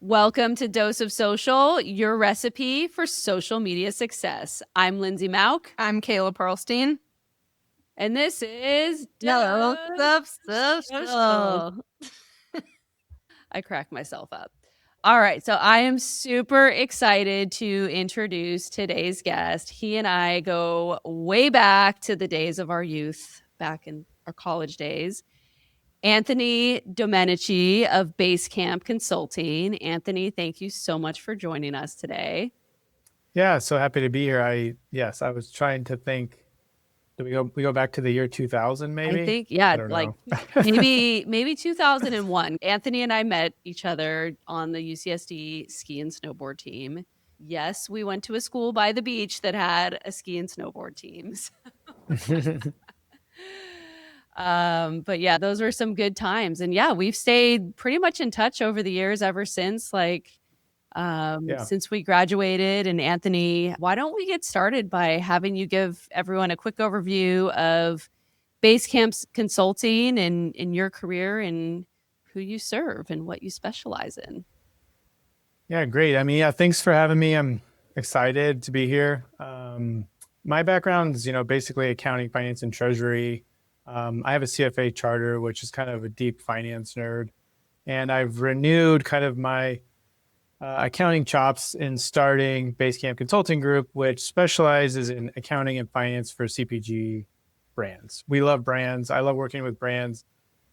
Welcome to Dose of Social, your recipe for social media success. I'm Lindsay Mauk. I'm Kayla Pearlstein. And this is Dose of Social. I cracked myself up. All right, so I am super excited to introduce today's guest. He and I go way back to the days of our youth, back in our college days. Anthony Domenici of Basecamp Consulting. Anthony, thank you so much for joining us today. Yeah, so happy to be here. I was trying to think. Do we go back to the year 2000 maybe? I think, I don't know. maybe 2001. Anthony and I met each other on the UCSD ski and snowboard team. Yes, we went to a school by the beach that had a ski and snowboard teams. But yeah, those were some good times. And yeah, we've stayed pretty much in touch over the years ever since, since we graduated. And Anthony, why don't we get started by having you give everyone a quick overview of Basecamp's consulting and in your career and who you serve and what you specialize in. Yeah, great. I mean, thanks for having me. I'm excited to be here. My background is, basically accounting, finance, and treasury. I have a CFA charter, which is kind of a deep finance nerd. And I've renewed kind of my accounting chops in starting Basecamp Consulting Group, which specializes in accounting and finance for CPG brands. We love brands. I love working with brands,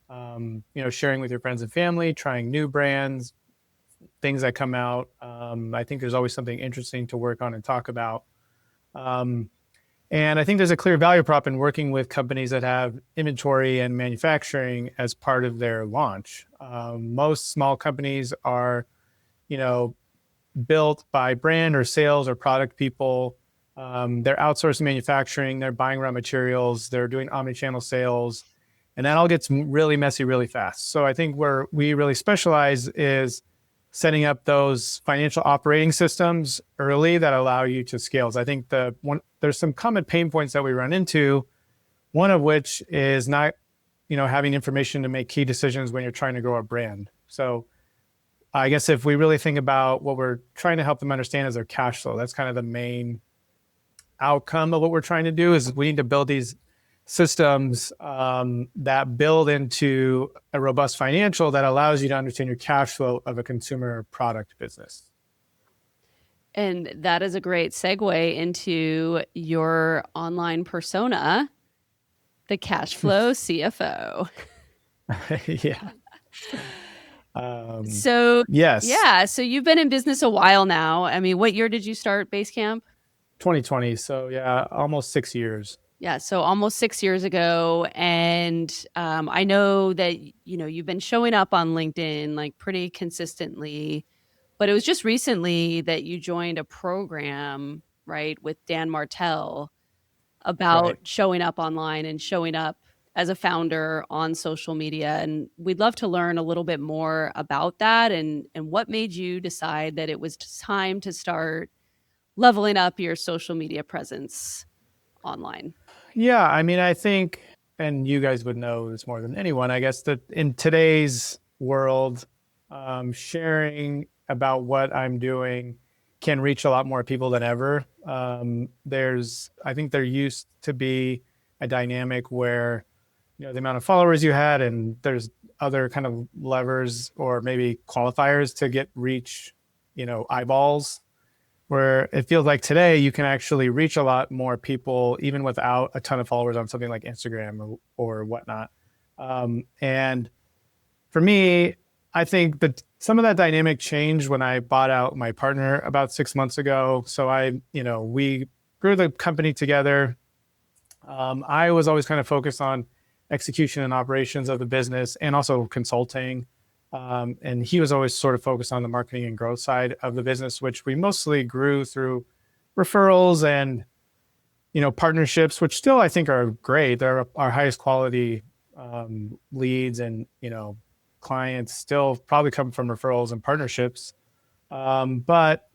sharing with your friends and family, trying new brands, things that come out. I think there's always something interesting to work on and talk about. And I think there's a clear value prop in working with companies that have inventory and manufacturing as part of their launch. Most small companies are, built by brand or sales or product people. They're outsourcing manufacturing, they're buying raw materials, they're doing omnichannel sales, and that all gets really messy really fast. So I think where we really specialize is setting up those financial operating systems early that allow you to scale. So I think there's some common pain points that we run into, one of which is not, having information to make key decisions when you're trying to grow a brand. So I guess if we really think about what we're trying to help them understand is their cash flow, that's kind of the main outcome of what we're trying to do. Is we need to build these systems that build into a robust financial that allows you to understand your cash flow of a consumer product business. And that is a great segue into your online persona, the cash flow CFO. Yeah. Yes. Yeah. So you've been in business a while now. I mean, what year did you start Basecamp? 2020. So yeah, almost 6 years. Yeah, so almost 6 years ago. And I know that, you've been showing up on LinkedIn pretty consistently, but it was just recently that you joined a program, right, with Dan Martell about showing up online and showing up as a founder on social media. And we'd love to learn a little bit more about that and what made you decide that it was time to start leveling up your social media presence online. Yeah, I mean, I think, and you guys would know this more than anyone, I guess, that in today's world, sharing about what I'm doing can reach a lot more people than ever. I think there used to be a dynamic where, the amount of followers you had, and there's other kind of levers or maybe qualifiers to get reach, eyeballs, where it feels like today you can actually reach a lot more people even without a ton of followers on something like Instagram or whatnot. And for me, I think that some of that dynamic changed when I bought out my partner about 6 months ago. So we grew the company together. I was always kind of focused on execution and operations of the business and also consulting. And he was always sort of focused on the marketing and growth side of the business, which we mostly grew through referrals and, partnerships, which still I think are great. They're our highest quality leads and, clients still probably come from referrals and partnerships. But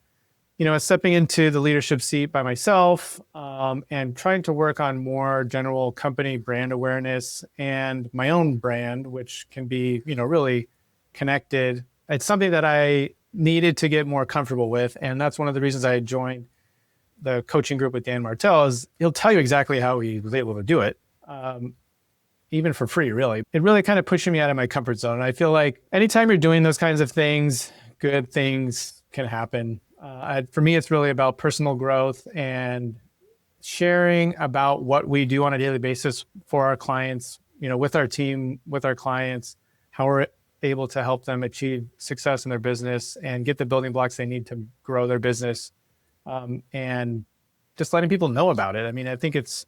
stepping into the leadership seat by myself and trying to work on more general company brand awareness and my own brand, which can be, really connected. It's something that I needed to get more comfortable with. And that's one of the reasons I joined the coaching group with Dan Martell, is he'll tell you exactly how he was able to do it. Even for free, really. It really kind of pushed me out of my comfort zone. And I feel like anytime you're doing those kinds of things, good things can happen. For me, it's really about personal growth and sharing about what we do on a daily basis for our clients, with our team, with our clients, how we're able to help them achieve success in their business and get the building blocks they need to grow their business. And just letting people know about it. I mean, I think it's,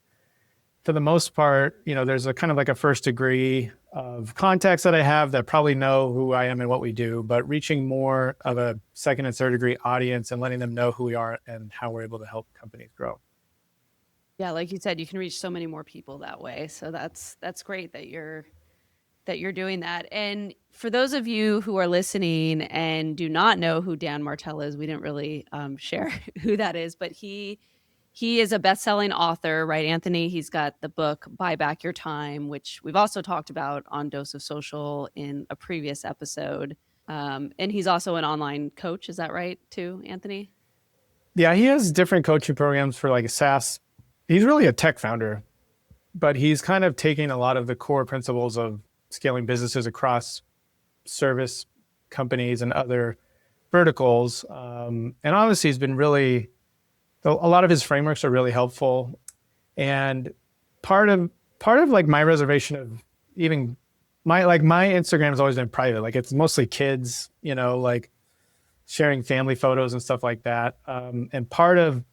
for the most part, there's a kind of like a first degree of contacts that I have that probably know who I am and what we do, but reaching more of a second and third degree audience and letting them know who we are and how we're able to help companies grow. Yeah, like you said, you can reach so many more people that way. So that's great that you're doing that. And for those of you who are listening and do not know who Dan Martell is, we didn't really share who that is, but he is a best-selling author, right, Anthony? He's got the book Buy Back Your Time, which we've also talked about on Dose of Social in a previous episode. And he's also an online coach. Is that right, too, Anthony? Yeah, he has different coaching programs for like SaaS. He's really a tech founder, but he's kind of taking a lot of the core principles of scaling businesses across service companies and other verticals. And honestly, he's been really, a lot of his frameworks are really helpful. And part of like my reservation of even my Instagram has always been private. Like it's mostly kids, like sharing family photos and stuff like that. And part of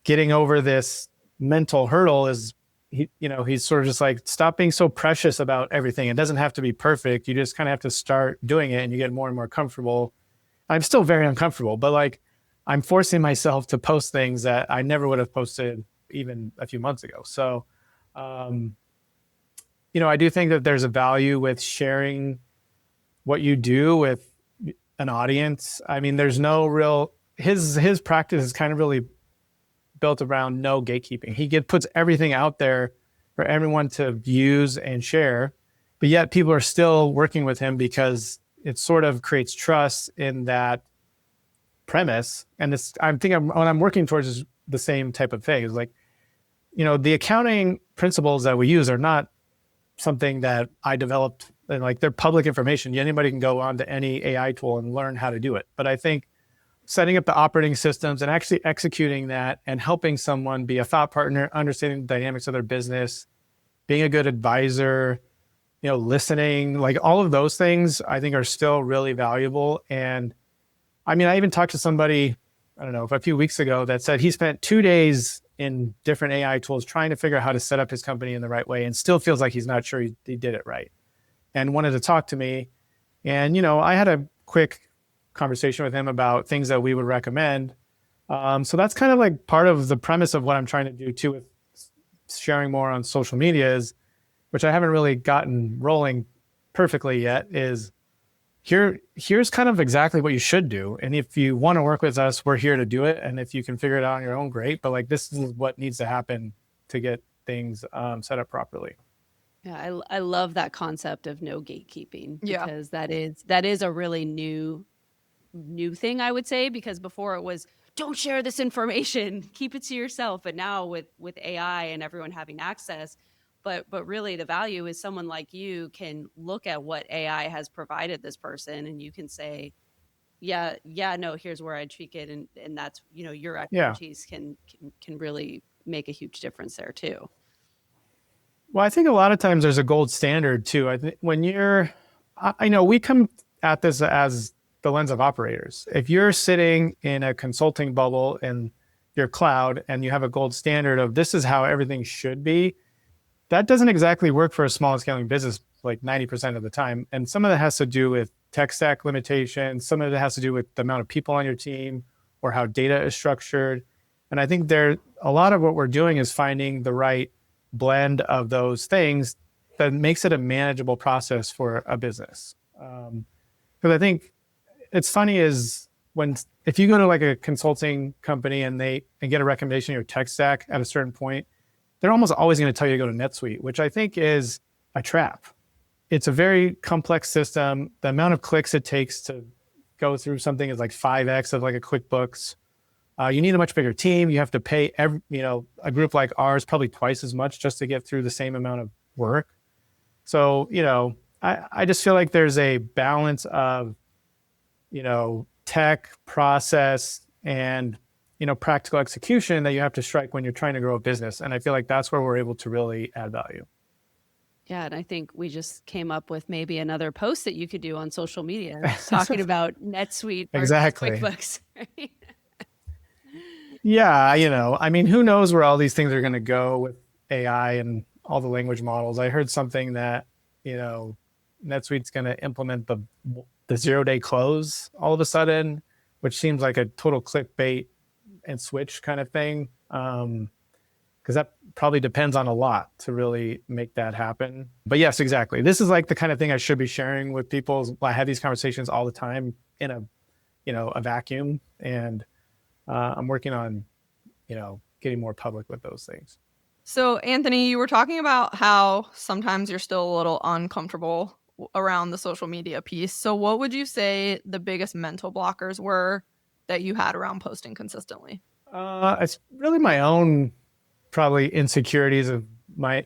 getting over this mental hurdle is he's sort of just like, stop being so precious about everything. It doesn't have to be perfect. You just kind of have to start doing it and you get more and more comfortable. I'm still very uncomfortable, but like I'm forcing myself to post things that I never would have posted even a few months ago. So, I do think that there's a value with sharing what you do with an audience. I mean, there's no real, his practice is kind of really built around no gatekeeping. He puts everything out there for everyone to use and share, but yet people are still working with him because it sort of creates trust in that premise. And this, what I'm working towards is the same type of thing. It's like, the accounting principles that we use are not something that I developed, and like they're public information. Anybody can go on to any AI tool and learn how to do it. But I think setting up the operating systems and actually executing that and helping someone be a thought partner, understanding the dynamics of their business, being a good advisor, listening, like all of those things I think are still really valuable. And I mean, I even talked to somebody, I don't know, a few weeks ago that said he spent 2 days in different AI tools trying to figure out how to set up his company in the right way and still feels like he's not sure he did it right and wanted to talk to me. And, I had a quick conversation with him about things that we would recommend. So that's kind of like part of the premise of what I'm trying to do too with sharing more on social media is, which I haven't really gotten rolling perfectly yet, is here's kind of exactly what you should do. And if you want to work with us, we're here to do it. And if you can figure it out on your own, great. But like, this is what needs to happen to get things set up properly. Yeah, I love that concept of no gatekeeping because Yeah. that is a really new thing, I would say, because before it was don't share this information, keep it to yourself. But now with AI and everyone having access, but really the value is someone like you can look at what AI has provided this person and you can say, yeah, no, here's where I'd tweak it. And that's, your expertise can really make a huge difference there too. Well, I think a lot of times there's a gold standard too. I think when I know we come at this as the lens of operators. If you're sitting in a consulting bubble in your cloud and you have a gold standard of this is how everything should be, that doesn't exactly work for a small and scaling business like 90% of the time. And some of that has to do with tech stack limitations. Some of it has to do with the amount of people on your team or how data is structured. And I think a lot of what we're doing is finding the right blend of those things that makes it a manageable process for a business. Because I think it's funny is if you go to like a consulting company and get a recommendation of your tech stack at a certain point, they're almost always going to tell you to go to NetSuite, which I think is a trap. It's a very complex system. The amount of clicks it takes to go through something as like 5x of like a QuickBooks. You need a much bigger team. You have to pay a group like ours probably twice as much just to get through the same amount of work. So, I just feel like there's a balance of, tech, process, and, practical execution that you have to strike when you're trying to grow a business. And I feel like that's where we're able to really add value. Yeah, and I think we just came up with maybe another post that you could do on social media talking about NetSuite versus Exactly. QuickBooks. Right? Yeah, I mean, who knows where all these things are going to go with AI and all the language models. I heard something that, NetSuite's going to implement the 0-day close all of a sudden, which seems like a total clickbait and switch kind of thing. Because that probably depends on a lot to really make that happen. But yes, exactly. This is like the kind of thing I should be sharing with people. I have these conversations all the time in a vacuum, and I'm working on, getting more public with those things. So, Anthony, you were talking about how sometimes you're still a little uncomfortable around the social media piece. So, what would you say the biggest mental blockers were that you had around posting consistently? It's really my own probably insecurities of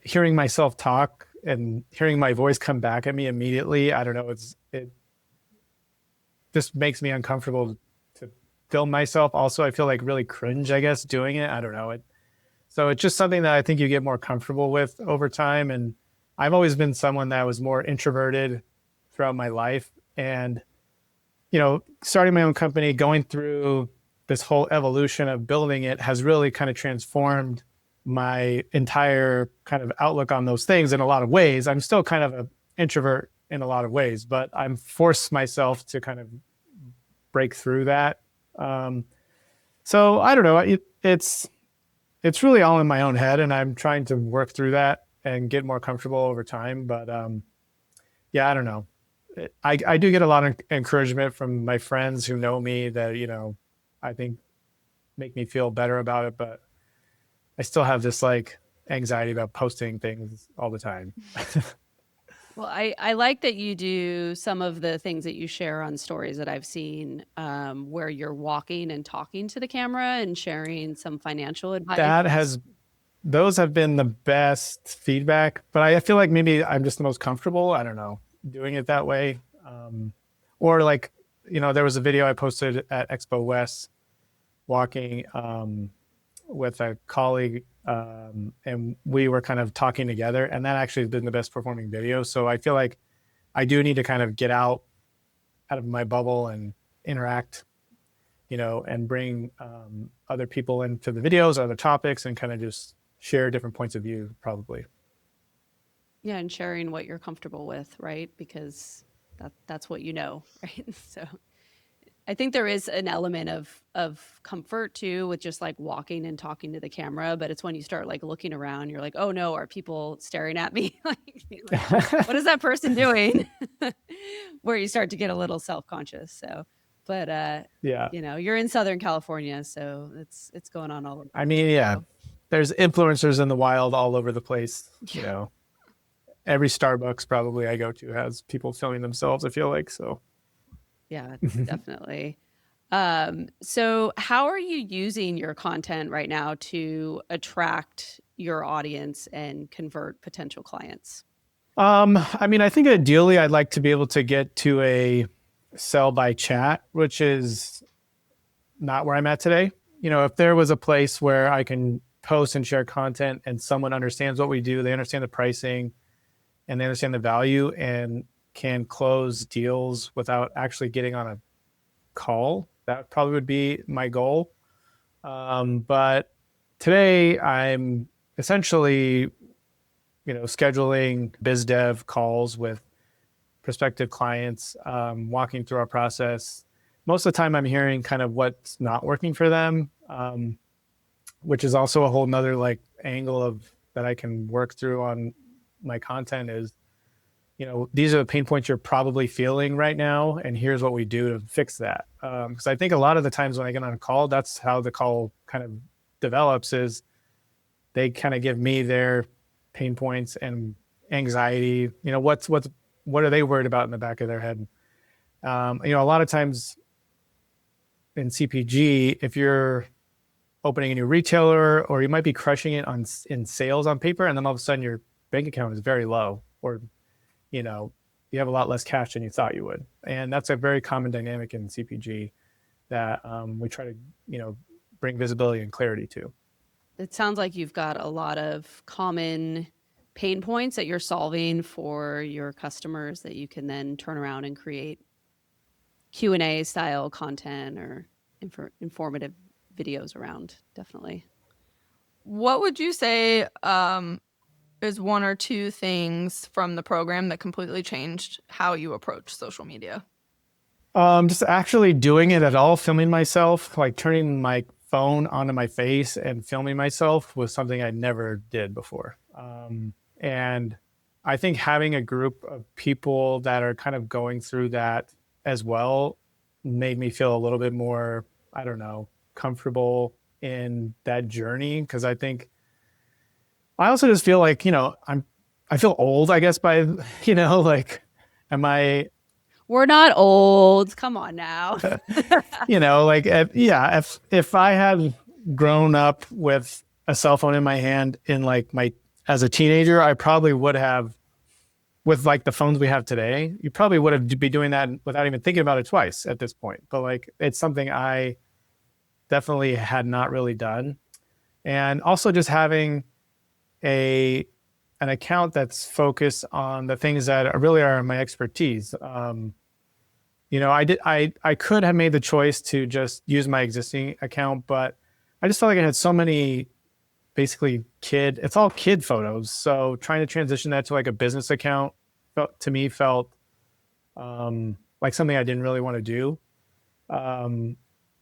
hearing myself talk and hearing my voice come back at me immediately. I don't know. It just makes me uncomfortable to film myself. Also, I feel like really cringe, I guess, doing it. I don't know. So it's just something that I think you get more comfortable with over time. And I've always been someone that was more introverted throughout my life. And, starting my own company, going through this whole evolution of building it has really kind of transformed my entire kind of outlook on those things in a lot of ways. I'm still kind of an introvert in a lot of ways, but I'm forced myself to kind of break through that. So I don't know. It's really all in my own head, and I'm trying to work through that and get more comfortable over time. But yeah, I don't know. I do get a lot of encouragement from my friends who know me that, I think make me feel better about it. But I still have this like anxiety about posting things all the time. Well, I like that you do some of the things that you share on stories that I've seen, where you're walking and talking to the camera and sharing some financial advice. Those have been the best feedback, but I feel like maybe I'm just the most comfortable. I don't know, doing it that way. Or like, there was a video I posted at Expo West walking with a colleague, and we were kind of talking together, and that actually has been the best performing video. So I feel like I do need to kind of get out of my bubble and interact, and bring other people into the videos, other topics, and kind of just share different points of view, probably. Yeah, and sharing what you're comfortable with, right? Because that's what you know, right? So I think there is an element of comfort too with just like walking and talking to the camera, but it's when you start like looking around, you're like, oh no, are people staring at me? What is that person doing? Where you start to get a little self-conscious. So, but Yeah. you're in Southern California, so it's going on all over. I mean, yeah, So, there's influencers in the wild all over the place. Yeah. Every Starbucks probably I go to has people filming themselves, I feel like. So yeah, definitely. So how are you using your content right now to attract your audience and convert potential clients? I mean, I think ideally I'd like to be able to get to a sell by chat, which is not where I'm at today. If there was a place where I can post and share content and someone understands what we do, they understand the pricing and they understand the value and can close deals without actually getting on a call, that probably would be my goal. But today I'm essentially, scheduling biz dev calls with prospective clients, walking through our process. Most of the time I'm hearing kind of what's not working for them, which is also a whole nother like angle of that I can work through on my content is, these are the pain points you're probably feeling right now, and here's what we do to fix that. Because I think a lot of the times when I get on a call, that's how the call kind of develops is they kind of give me their pain points and anxiety. What are they worried about in the back of their head? A lot of times in CPG, if you're opening a new retailer, or you might be crushing it in sales on paper, and then all of a sudden your bank account is very low, or you have a lot less cash than you thought you would. And that's a very common dynamic in CPG that we try to bring visibility and clarity to. It sounds like you've got a lot of common pain points that you're solving for your customers that you can then turn around and create Q&A style content or informative videos around. Definitely. What would you say is one or two things from the program that completely changed how you approach social media? Just actually doing it at all, filming myself, like turning my phone onto my face and filming myself was something I never did before. And I think having a group of people that are kind of going through that as well made me feel a little bit more, I don't know, comfortable in that journey. Because I think I also just feel like, I feel old, I guess, by, like, We're not old. Come on now. like, if I had grown up with a cell phone in my hand as a teenager, I probably would have, with like the phones we have today, you probably would have be doing that without even thinking about it twice at this point. But like, it's something I definitely had not really done. And also just having an account that's focused on the things that really are my expertise. I could have made the choice to just use my existing account, but I just felt like I had so many basically it's all kid photos. So trying to transition that to like a business account felt like something I didn't really want to do.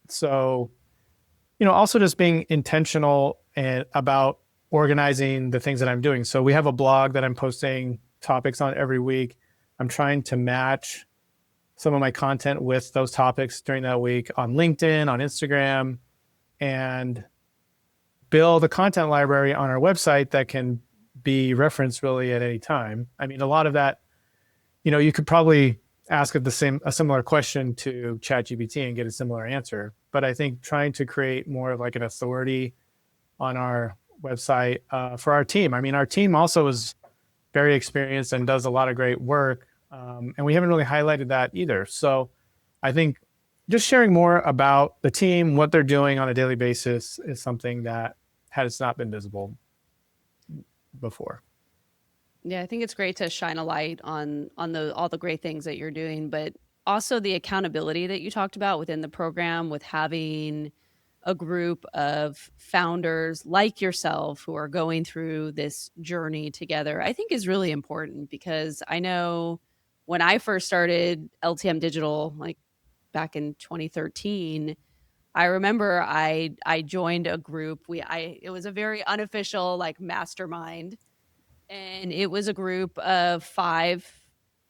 So, also just being intentional and about organizing the things that I'm doing. So we have a blog that I'm posting topics on every week. I'm trying to match some of my content with those topics during that week on LinkedIn, on Instagram, and build a content library on our website that can be referenced really at any time. I mean, a lot of that, you could probably ask a similar question to ChatGPT and get a similar answer. But I think trying to create more of like an authority on our website for our team. I mean, our team also is very experienced and does a lot of great work. And we haven't really highlighted that either. So I think just sharing more about the team, what they're doing on a daily basis is something that has not been visible before. Yeah, I think it's great to shine a light on all the great things that you're doing, but also the accountability that you talked about within the program with having a group of founders like yourself who are going through this journey together, I think is really important because I know when I first started LTM Digital, like back in 2013, I remember I joined a group. It was a very unofficial like mastermind, and it was a group of 5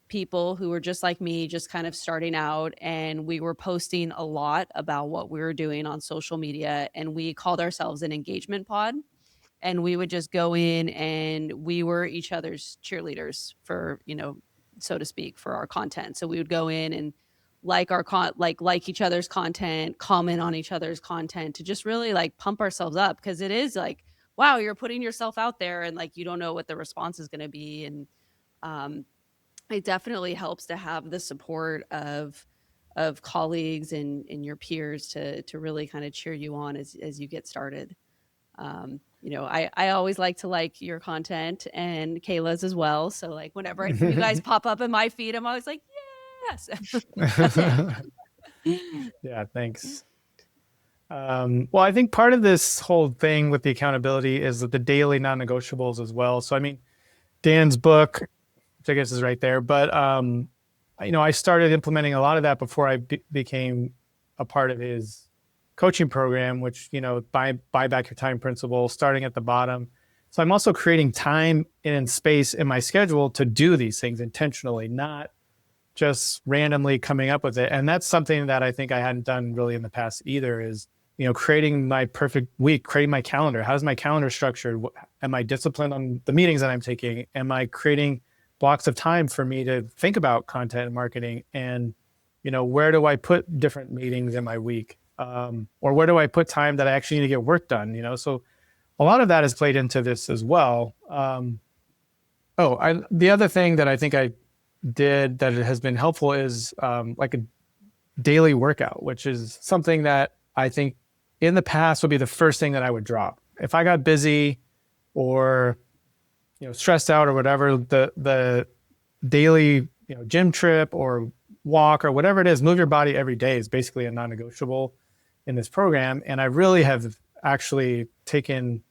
people who were just like me, just kind of starting out, and we were posting a lot about what we were doing on social media, and we called ourselves an engagement pod, and we would just go in and we were each other's cheerleaders for, so to speak, for our content. So we would go in and like each other's content, comment on each other's content to just really like pump ourselves up because it is like, wow, you're putting yourself out there and like you don't know what the response is going to be. And it definitely helps to have the support of colleagues and your peers to really kind of cheer you on as you get started. I always like to like your content and Kayla's as well. So like whenever you guys pop up in my feed, I'm always like, yes. That's it. Yeah, thanks. Well, I think part of this whole thing with the accountability is that the daily non-negotiables as well. So, I mean, Dan's book, which I guess is right there, but I started implementing a lot of that before I became a part of his coaching program, which, buy back your time principle, starting at the bottom. So I'm also creating time and space in my schedule to do these things intentionally, not just randomly coming up with it. And that's something that I think I hadn't done really in the past either is, creating my perfect week, creating my calendar. How's my calendar structured? Am I disciplined on the meetings that I'm taking? Am I creating blocks of time for me to think about content and marketing? And, where do I put different meetings in my week? Or where do I put time that I actually need to get work done? So a lot of that has played into this as well. The other thing that I think I did that has been helpful is like a daily workout, which is something that I think in the past would be the first thing that I would drop. If I got busy or stressed out or whatever, the daily gym trip or walk or whatever it is, move your body every day is basically a non-negotiable in this program. And I really have actually taken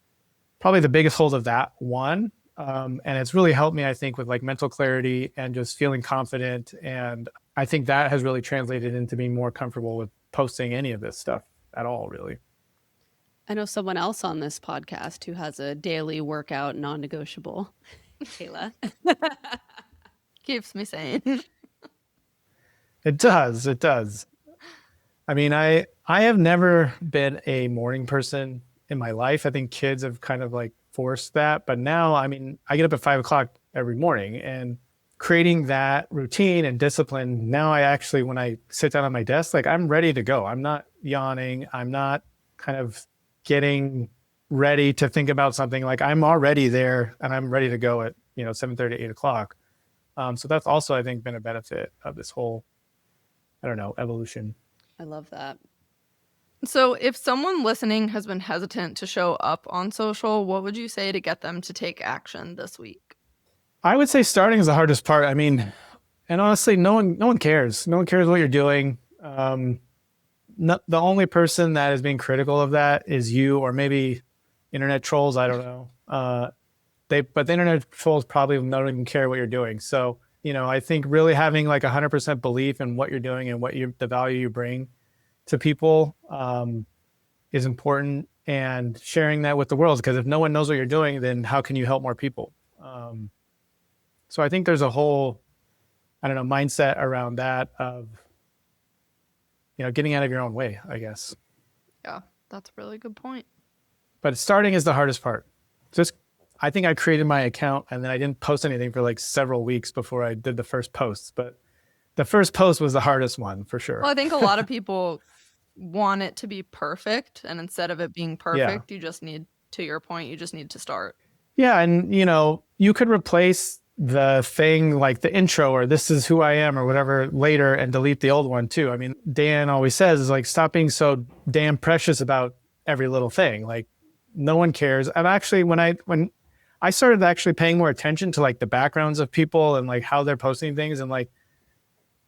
probably the biggest hold of that one. And it's really helped me, I think, with like mental clarity and just feeling confident. And I think that has really translated into being more comfortable with posting any of this stuff at all, really. I know someone else on this podcast who has a daily workout non-negotiable. Kayla. Keeps me sane. It does. It does. I mean, I have never been a morning person in my life. I think kids have kind of like forced that. But now, I mean, I get up at 5 o'clock every morning, and creating that routine and discipline. Now I actually, when I sit down at my desk, like I'm ready to go. I'm not yawning. I'm not kind of getting ready to think about something. Like I'm already there and I'm ready to go at 7:30, 8 o'clock. So that's also, I think, been a benefit of this whole, evolution. I love that. So if someone listening has been hesitant to show up on social, what would you say to get them to take action this week? I would say starting is the hardest part. I mean, and honestly, no one cares. No one cares what you're doing. The only person that is being critical of that is you, or maybe internet trolls. I don't know. But the internet trolls probably don't even care what you're doing. So, I think really having like 100% belief in what you're doing and the value you bring to people is important, and sharing that with the world, because if no one knows what you're doing, then how can you help more people? So I think there's a whole, mindset around that of, getting out of your own way, I guess. Yeah, that's a really good point. But starting is the hardest part. I think I created my account and then I didn't post anything for like several weeks before I did the first posts. But the first post was the hardest one for sure. Well, I think a lot of people want it to be perfect. And instead of it being perfect, to your point, you just need to start. Yeah. And, you could replace the thing like the intro or this is who I am or whatever later and delete the old one too. I mean, Dan always says is like, stop being so damn precious about every little thing. Like no one cares. And actually when I started actually paying more attention to like the backgrounds of people and like how they're posting things, and like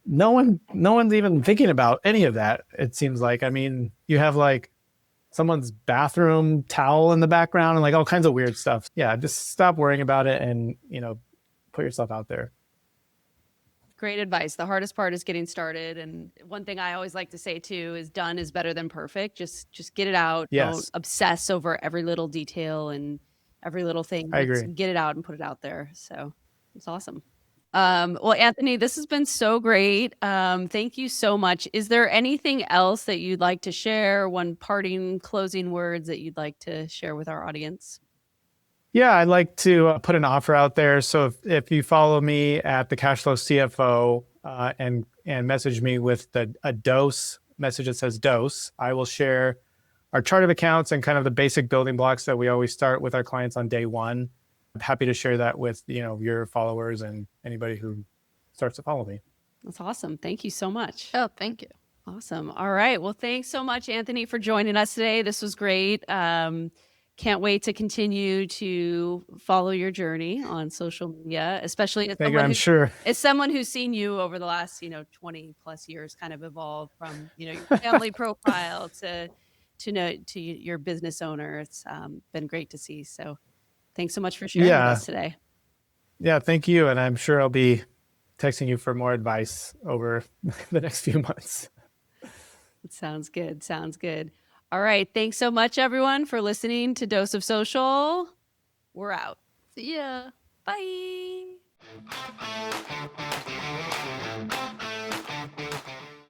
no one's even thinking about any of that. It seems like, I mean, you have like someone's bathroom towel in the background and like all kinds of weird stuff. Yeah. Just stop worrying about it and, put yourself out there. Great advice. The hardest part is getting started. And one thing I always like to say too is done is better than perfect. Just get it out. Yes. Don't obsess over every little detail and every little thing. I agree. Get it out and put it out there. So it's awesome. Well, Anthony, this has been so great. Thank you so much. Is there anything else that you'd like to share? One parting closing words that you'd like to share with our audience? Yeah, I'd like to put an offer out there. So if you follow me at the Cashflow CFO and message me with a dose message that says dose, I will share our chart of accounts and kind of the basic building blocks that we always start with our clients on day one. I'm happy to share that with your followers and anybody who starts to follow me. That's awesome. Thank you so much. Oh, thank you. Awesome. All right. Well, thanks so much, Anthony, for joining us today. This was great. Can't wait to continue to follow your journey on social media, especially as someone who's seen you over the last 20 plus years kind of evolve from your family profile to your business owner. It's been great to see. So thanks so much for sharing with us today. Yeah, thank you. And I'm sure I'll be texting you for more advice over the next few months. Sounds good. Sounds good. All right. Thanks so much, everyone, for listening to Dose of Social. We're out. See ya. Bye.